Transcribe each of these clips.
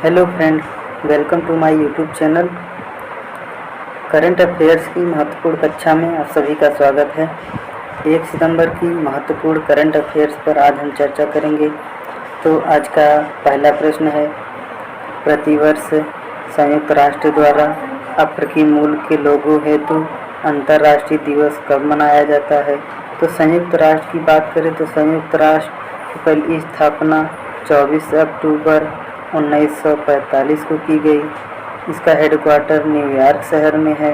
Hello friends, welcome to my YouTube channel. Current affairs की महत्वपूर्ण कक्षा में आप सभी का स्वागत है। 1 सितंबर की महत्वपूर्ण करंट अफेयर्स पर आज हम चर्चा करेंगे। तो आज का पहला प्रश्न है, प्रतिवर्ष संयुक्त राष्ट्र द्वारा अफ्रीकी मूल के लोगों हेतु अंतर्राष्ट्रीय दिवस कब मनाया जाता है? तो संयुक्त राष्ट्र की बात करें तो संयुक्त राष्ट्र की पहली स्थापना 24 अक्टूबर 1945 को की गई। इसका हेडक्वार्टर न्यूयॉर्क शहर में है।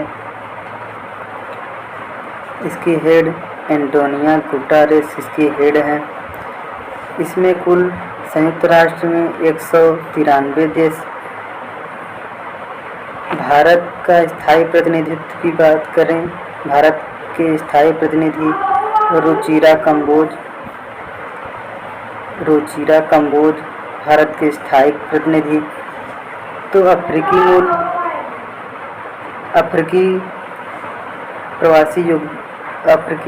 इसकी हेड एंटोनियो गुटेरेस इसकी हेड हैं। इसमें कुल संयुक्त राष्ट्र में 193 देश। भारत का स्थायी प्रतिनिधित्व की बात करें, भारत के स्थायी प्रतिनिधि रुचिरा कंबोज भारत के स्थायी प्रतिनिधि। तो अफ्रीकी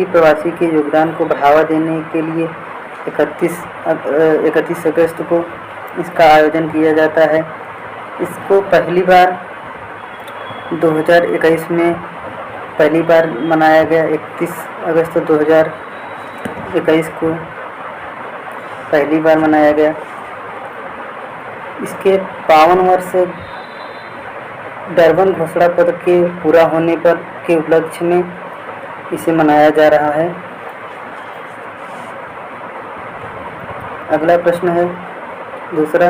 प्रवासी के योगदान को बढ़ावा देने के लिए 31 अगस्त को इसका आयोजन किया जाता है। इसको पहली बार 2021 में पहली बार मनाया गया। 31 अगस्त 2021 को पहली बार मनाया गया। इसके 52 वर्ष डरबन घोषणा पत्र के पूरा होने पर के उपलक्ष्य में इसे मनाया जा रहा है। अगला प्रश्न है दूसरा,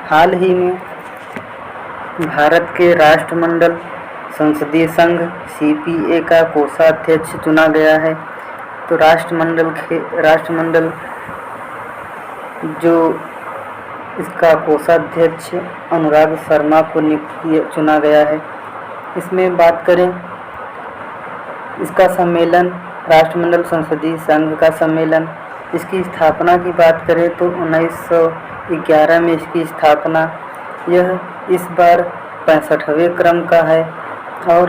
हाल ही में भारत के राष्ट्रमंडल संसदीय संघ CPA का कोषाध्यक्ष चुना गया है। तो राष्ट्रमंडल जो इसका कोषाध्यक्ष अनुराग शर्मा को चुना गया है। इसमें बात करें, इसका सम्मेलन राष्ट्रमंडल संसदीय संघ का सम्मेलन, इसकी स्थापना की बात करें तो 1911 में इसकी स्थापना। यह इस बार 65वें क्रम का है और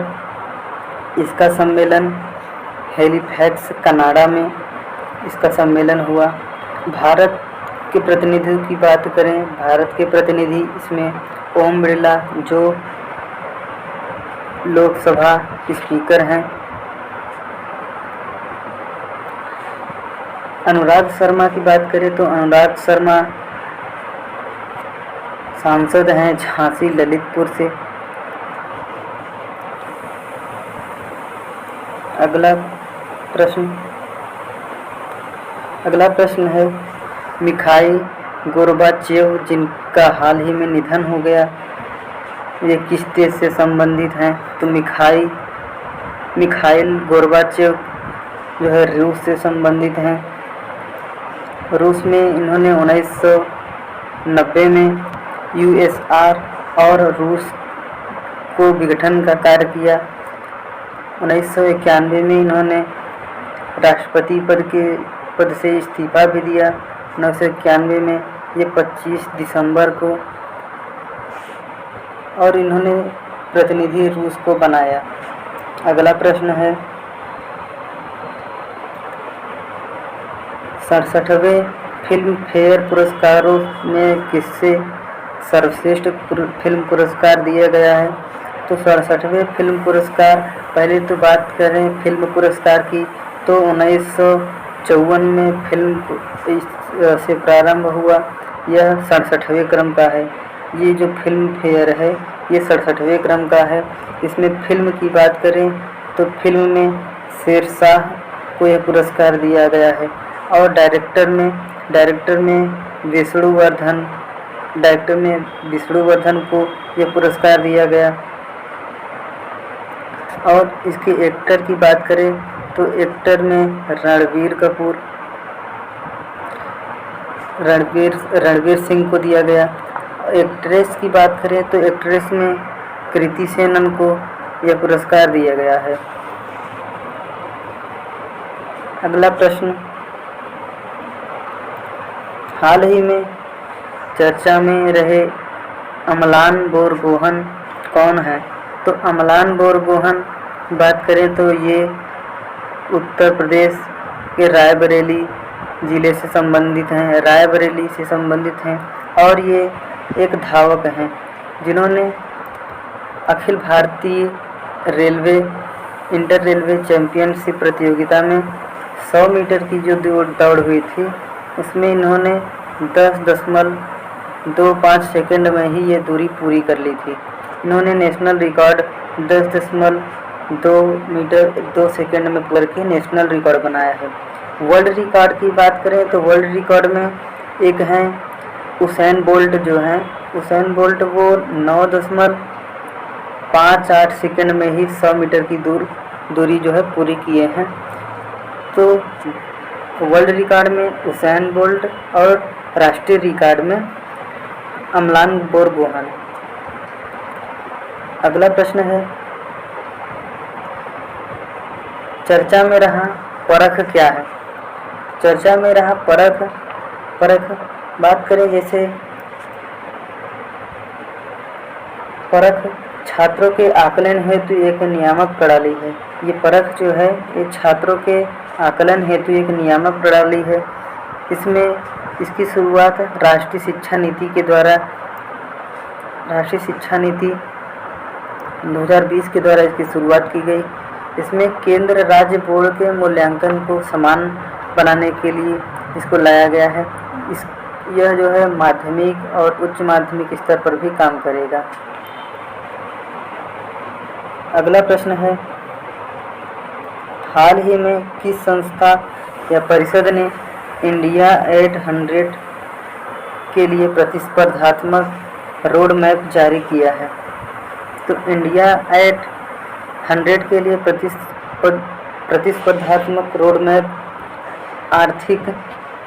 इसका सम्मेलन हैलिफैक्स कनाडा में इसका सम्मेलन हुआ। भारत के प्रतिनिधि की बात करें, भारत के प्रतिनिधि इसमें ओम बिरला जो लोकसभा स्पीकर हैं। अनुराग शर्मा की बात करें तो अनुराग शर्मा सांसद हैं झांसी ललितपुर से। अगला प्रश्न है, मिखाइल गोर्बाचेव जिनका हाल ही में निधन हो गया, ये किस देश से संबंधित हैं? तो मिखाइल गोर्बाचेव जो है रूस से संबंधित हैं। रूस में इन्होंने 1990 में USSR और रूस को विघटन का कार्य किया। 1991 में इन्होंने राष्ट्रपति पद से इस्तीफा भी दिया। 1991 में ये 25 दिसंबर को, और इन्होंने प्रतिनिधि रूस को बनाया। अगला प्रश्न है, 67वें फिल्म फेयर पुरस्कारों में किससे सर्वश्रेष्ठ फिल्म पुरस्कार दिया गया है? तो 67वें फिल्म पुरस्कार, पहले तो बात करें फिल्म पुरस्कार की तो 1954 में फिल्म से प्रारंभ हुआ। यह 67वें क्रम का है। ये जो फिल्म फेयर है ये 67वें क्रम का है। इसमें फिल्म की बात करें तो फिल्म में शेरशाह को यह पुरस्कार दिया गया है। और डायरेक्टर में विष्णुवर्धन को यह पुरस्कार दिया गया। और इसके एक्टर की बात करें तो एक्टर में रणवीर सिंह को दिया गया। एक्ट्रेस की बात करें तो एक्ट्रेस में कृति सेनन को यह पुरस्कार दिया गया है। अगला प्रश्न, हाल ही में चर्चा में रहे अमलान बोरगोहन कौन है? तो अमलान बोरगोहन बात करें तो ये उत्तर प्रदेश के रायबरेली ज़िले से संबंधित हैं, रायबरेली से संबंधित हैं और ये एक धावक हैं जिन्होंने Akhil Bharatiya railway inter railway championship प्रतियोगिता में 100 मीटर की जो दौड़ हुई थी उसमें इन्होंने 10.25 सेकंड में ही ये दूरी पूरी कर ली थी। इन्होंने नेशनल रिकॉर्ड 10.2 मीटर 2 सेकंड में करके नेशनल रिकॉर्ड बनाया है। वर्ल्ड रिकॉर्ड की बात करें तो वर्ल्ड रिकॉर्ड में एक हैं उसेन बोल्ट जो हैं, उसेन बोल्ट वो 9.58 सेकंड में ही 100 मीटर की दूरी जो है पूरी किए हैं। तो वर्ल्ड रिकॉर्ड में उसेन बोल्ट और राष्ट्रीय रिकॉर्ड में अमलान बोरगोहान। अगला प्रश्न है, चर्चा में रहा परख क्या है? चर्चा में रहा परख बात करें जैसे परख छात्रों के आकलन हेतु एक नियामक प्रणाली है। ये परख जो है ये छात्रों के आकलन हेतु एक नियामक प्रणाली है। इसकी शुरुआत राष्ट्रीय शिक्षा नीति के द्वारा, राष्ट्रीय शिक्षा नीति 2020 के द्वारा इसकी शुरुआत की गई। इसमें केंद्र राज्य बोर्ड के मूल्यांकन को समान बनाने के लिए इसको लाया गया है। यह जो है माध्यमिक और उच्च माध्यमिक स्तर पर भी काम करेगा। अगला प्रश्न है, हाल ही में किस संस्था या परिषद ने इंडिया एट 100 के लिए प्रतिस्पर्धात्मक रोड मैप जारी किया है? तो इंडिया एट 100 के लिए प्रतिस्पर्धात्मक रोड मैप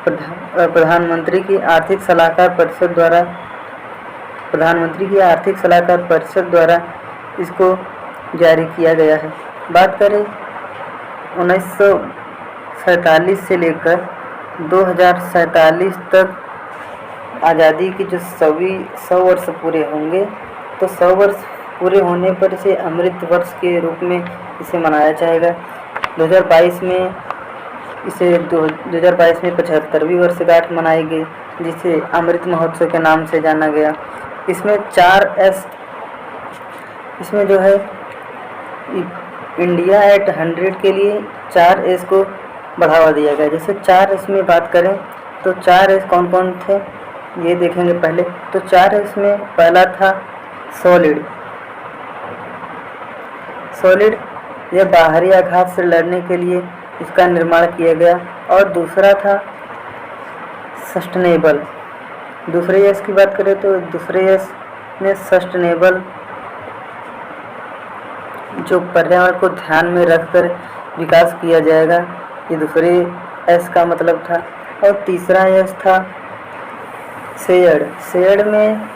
प्रधानमंत्री की आर्थिक सलाहकार परिषद द्वारा इसको जारी किया गया है। बात करें 1947 से लेकर 2047 तक आज़ादी की जो 100 वर्ष पूरे होंगे, तो 100 वर्ष पूरे होने पर इसे अमृत वर्ष के रूप में इसे मनाया जाएगा। 2022 में 75वीं वर्षगांठ मनाई गई जिसे अमृत महोत्सव के नाम से जाना गया। इसमें जो है इंडिया एट 100 के लिए 4S को बढ़ावा दिया गया। जैसे 4S में बात करें तो 4S कौन कौन थे ये देखेंगे पहले। तो 4S में पहला था सॉलिड, यह बाहरी आघात से लड़ने के लिए इसका निर्माण किया गया। और दूसरा था सस्टेनेबल। दूसरे S की बात करें तो दूसरे S में सस्टेनेबल, जो पर्यावरण को ध्यान में रखकर विकास किया जाएगा, ये दूसरे S का मतलब था। और तीसरा S था शेयर्ड। शेयर्ड में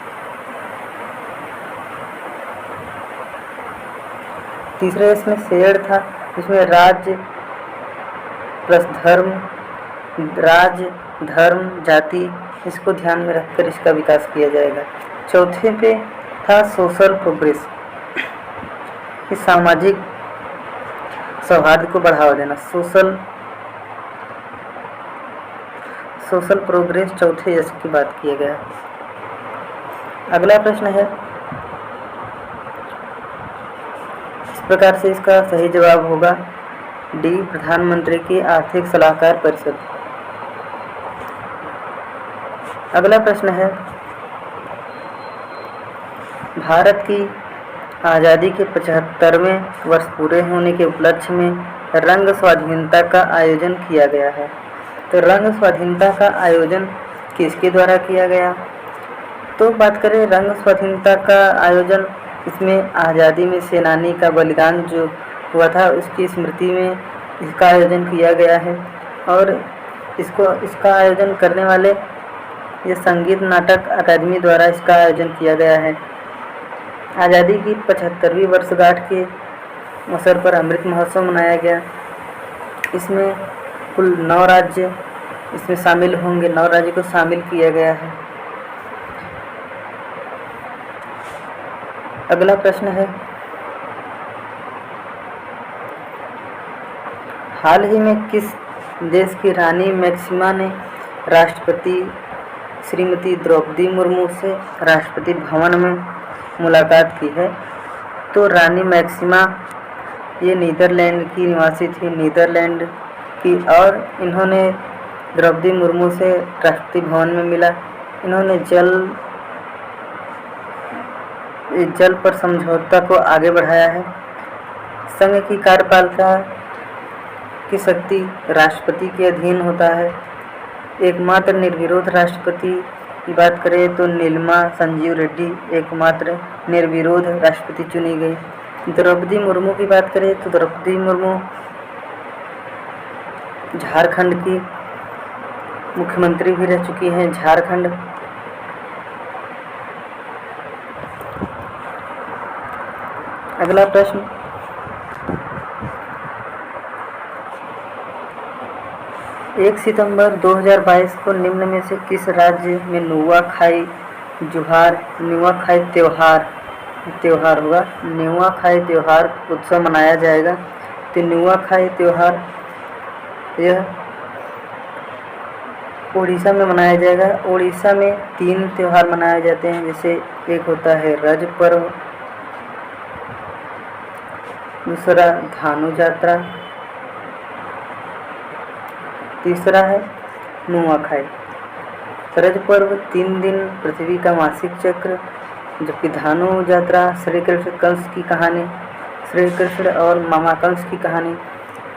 तीसरे S में शेयर्ड था, इसमें राज्य प्लस धर्म जाति इसको ध्यान में रखकर इसका विकास किया जाएगा। चौथे पे था सोशल प्रोग्रेस, कि सामाजिक सौहार्द को बढ़ावा देना। सोशल प्रोग्रेस चौथे S की बात किया गया। अगला प्रश्न है, इस प्रकार से इसका सही जवाब होगा D, प्रधानमंत्री की आर्थिक सलाहकार परिषद। अगला प्रश्न है, भारत की आज़ादी के 75वें वर्ष पूरे होने के उपलक्ष्य में रंग स्वाधीनता का आयोजन किया गया है। तो रंग स्वाधीनता का आयोजन किसके द्वारा किया गया? तो बात करें रंग स्वाधीनता का आयोजन, इसमें आज़ादी में सेनानी का बलिदान जो हुआ था उसकी स्मृति में इसका आयोजन किया गया है। और इसका आयोजन करने वाले ये संगीत नाटक अकादमी द्वारा इसका आयोजन किया गया है। आज़ादी की 75वीं वर्षगांठ के अवसर पर अमृत महोत्सव मनाया गया। इसमें कुल 9 राज्य इसमें शामिल होंगे, 9 राज्य को शामिल किया गया है। अगला प्रश्न है, हाल ही में किस देश की रानी मैक्सिमा ने राष्ट्रपति श्रीमती द्रौपदी मुर्मू से राष्ट्रपति भवन में मुलाकात की है। तो रानी मैक्सिमा ये नीदरलैंड की निवासी थी, नीदरलैंड की, और इन्होंने द्रौपदी मुर्मू से राष्ट्रपति भवन में मिला। इन्होंने जल पर समझौता को आगे बढ़ाया है। संघ की कार्यपालिका की शक्ति राष्ट्रपति के अधीन होता है। एकमात्र निर्विरोध राष्ट्रपति की बात करें तो नीलिमा संजीव रेड्डी एकमात्र निर्विरोध राष्ट्रपति चुनी गई। द्रौपदी मुर्मू की बात करें तो द्रौपदी मुर्मू झारखंड की मुख्यमंत्री भी रह चुकी हैं। झारखंड अगला प्रश्न, एक सितंबर 2022 को निम्न में से किस राज्य में नुआखाई त्योहार होगा? नुआखाई त्योहार उत्सव मनाया जाएगा। तो नुआखाई त्योहार यह उड़ीसा में मनाया जाएगा। उड़ीसा में 3 त्योहार मनाए जाते हैं, जैसे एक होता है रज पर्व, दूसरा धानु यात्रा, तीसरा है नुआखाई। रज पर्व 3 दिन पृथ्वी का मासिक चक्र, जबकि धानु यात्रा श्री कृष्ण और मामा कंस की कहानी।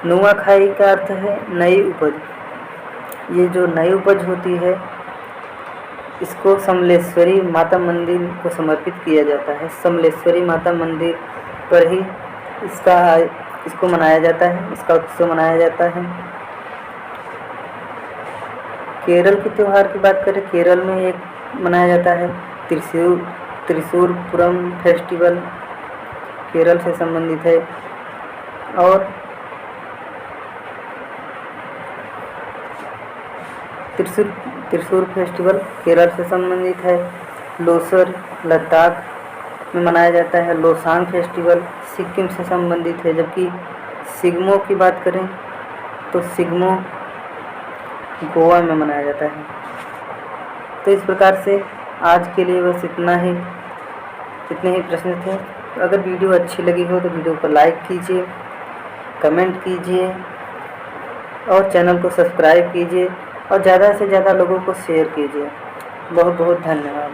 नुआखाई का अर्थ है नई उपज। ये जो नई उपज होती है इसको समलेश्वरी माता मंदिर को समर्पित किया जाता है। समलेश्वरी माता मंदिर पर ही इसको मनाया जाता है, इसका उत्सव मनाया जाता है। केरल के त्यौहार की बात करें, केरल में एक मनाया जाता है त्रिशूरपुरम फेस्टिवल, केरल से संबंधित है। और त्रिशूर फेस्टिवल केरल से संबंधित है। लोसर लद्दाख में मनाया जाता है। लोसांग फेस्टिवल सिक्किम से संबंधित है। जबकि सिग्मो की बात करें तो सिग्मो गोवा में मनाया जाता है। तो इस प्रकार से आज के लिए बस इतने ही प्रश्न थे। तो अगर वीडियो अच्छी लगी हो तो वीडियो को लाइक कीजिए, कमेंट कीजिए और चैनल को सब्सक्राइब कीजिए और ज़्यादा से ज़्यादा लोगों को शेयर कीजिए। बहुत बहुत धन्यवाद।